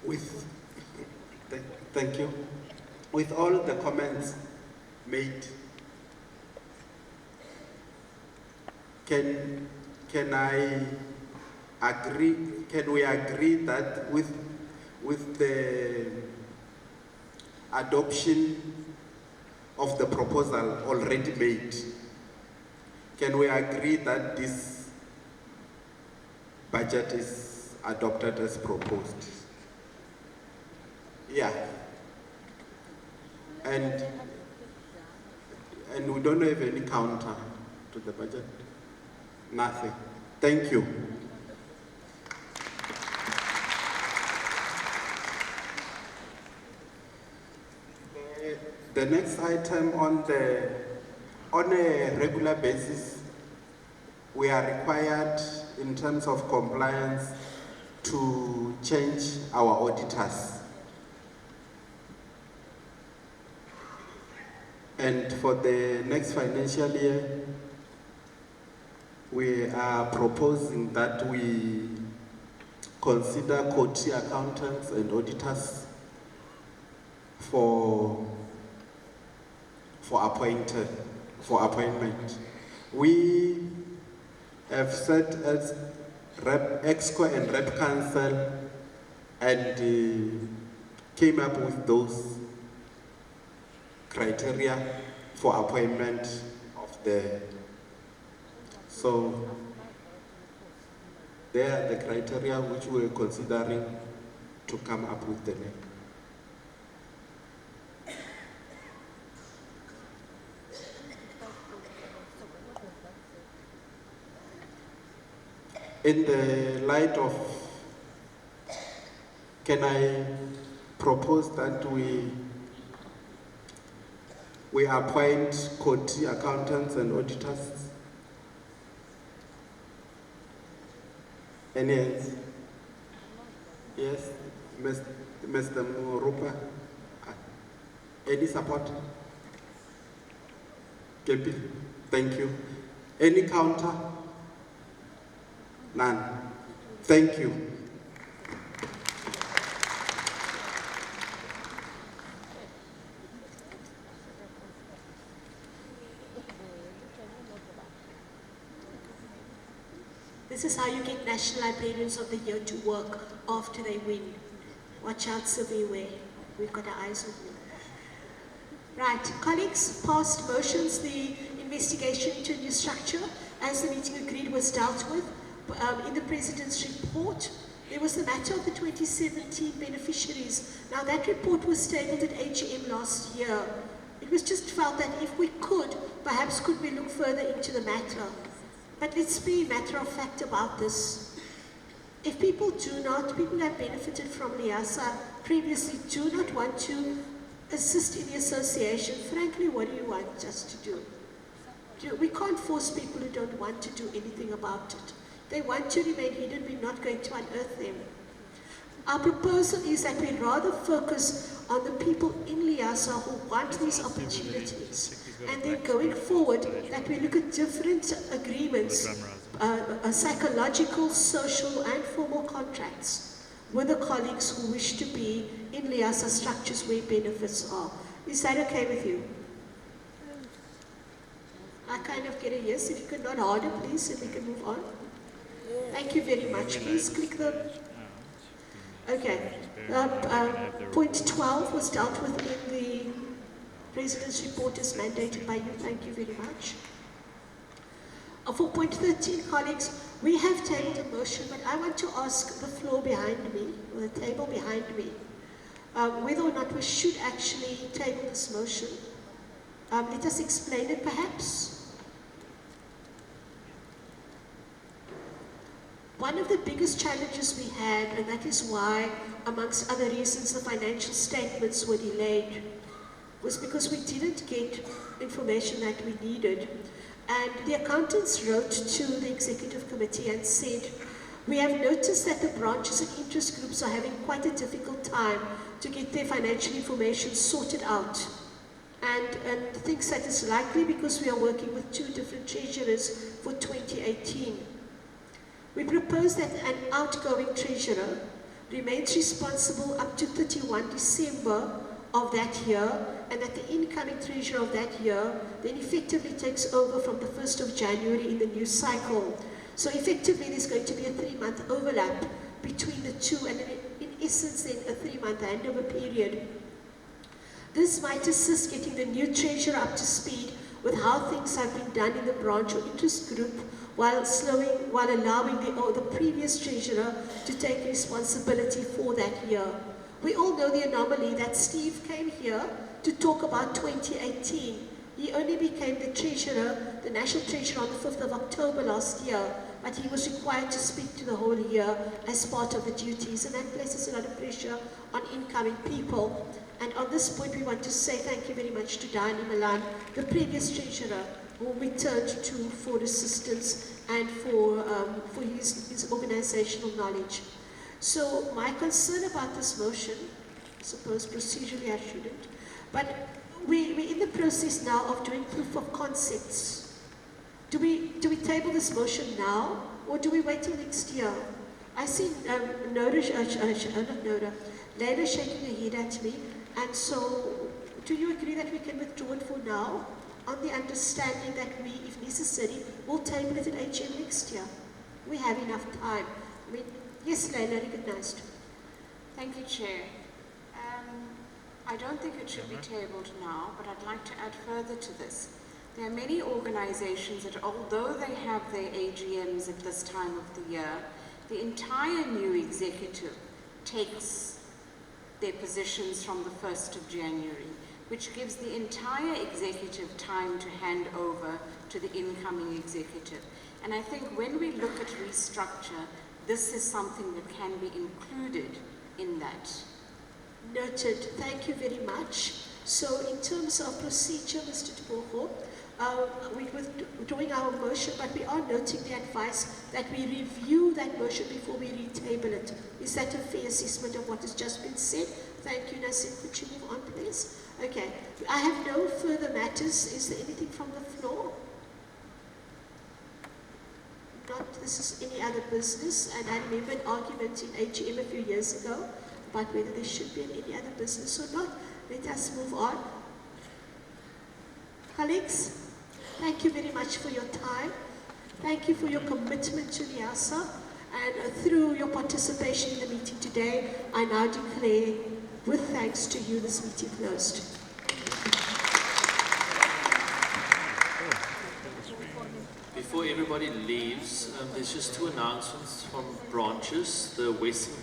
With, thank you. With all the comments made, can I agree? Can we agree that with the adoption of the proposal already made, can we agree that this budget is adopted as proposed? Yeah. And we don't have any counter to the budget? Nothing. Thank you. The next item on a regular basis, we are required in terms of compliance to change our auditors. And for the next financial year, we are proposing that we consider court accountants and auditors for appointment. We have set as EXCO and Rep Council and came up with those criteria for appointment of the. So they are the criteria which we're considering to come up with the name. In the light of, can I propose that we appoint court accountants and auditors? Any hands? Yes, Mr. Murupa. Any support? Thank you. Any counter? None. Thank you. This is how you get National Librarians of the Year to work after they win. Watch out, Survey. We've got our eyes on you. Right, colleagues, past motions, the investigation into new structure, as the meeting agreed, was dealt with. In the President's report, there was the matter of the 2017 beneficiaries. Now that report was tabled at AGM last year. It was just felt that if we could, perhaps could we look further into the matter. But let's be matter of fact about this. If people who have benefited from LIASA previously do not want to assist in the association, frankly, what do you want us to do? We can't force people who don't want to do anything about it. They want to remain hidden, we're not going to unearth them. Our proposal is that we rather focus on the people in LIASA who want these opportunities. And then going forward, that we look at different agreements, psychological, social, and formal contracts with the colleagues who wish to be in LIASA structures where benefits are. Is that okay with you? I kind of get a yes. If you could nod harder, please, and we can move on. Thank you very much. Please click the... Okay. Point 12 was dealt with in the President's report as mandated by you. Thank you very much. For point 13, colleagues, we have tabled a motion, but I want to ask the floor behind me, or the table behind me, whether or not we should actually table this motion. Let us explain it, perhaps. One of the biggest challenges we had, and that is why, amongst other reasons, the financial statements were delayed, was because we didn't get information that we needed. And the accountants wrote to the executive committee and said, we have noticed that the branches and interest groups are having quite a difficult time to get their financial information sorted out. And thinks that is likely because we are working with two different treasurers for 2018. We propose that an outgoing treasurer remains responsible up to 31 December of that year, and that the incoming treasurer of that year then effectively takes over from the 1st of January in the new cycle. So effectively there's going to be a 3-month overlap between the two, and in essence then a 3-month handover period. This might assist getting the new treasurer up to speed with how things have been done in the branch or interest group, while allowing the previous treasurer to take responsibility for that year. We all know the anomaly that Steve came here to talk about 2018. He only became the treasurer, the national treasurer, on the 5th of October last year, but he was required to speak to the whole year as part of the duties, and that places a lot of pressure on incoming people. And on this point, we want to say thank you very much to Dani Milan, the previous treasurer, whom we turned to for assistance and for his organizational knowledge. So my concern about this motion, I suppose procedurally I shouldn't, but we're in the process now of doing proof of concepts. Do we table this motion now, or do we wait till next year? I see Leila shaking her head at me, and so do you agree that we can withdraw it for now, on the understanding that we, if necessary, will table it at AGM next year? We have enough time. I mean, yes, Leila, recognized. Thank you, Chair. I don't think it should be tabled now, but I'd like to add further to this. There are many organizations that, although they have their AGMs at this time of the year, the entire new executive takes their positions from the 1st of January, which gives the entire executive time to hand over to the incoming executive. And I think when we look at restructure, this is something that can be included in that. Noted. Thank you very much. So in terms of procedure, Mr. Tebogo, we're withdrawing our motion, but we are noting the advice that we review that motion before we retable it. Is that a fair assessment of what has just been said? Thank you, Nassim. Could you move on, please? Okay. I have no further matters. Is there anything from the floor? Not. This is any other business, and I remember an argument in AGM a few years ago about whether there should be any other business or not. Let us move on. Colleagues, thank you very much for your time. Thank you for your commitment to LIASA, and through your participation in the meeting today, I now declare, with thanks to you, this meeting closed. Before everybody leaves, there's just 2 announcements from branches. The Western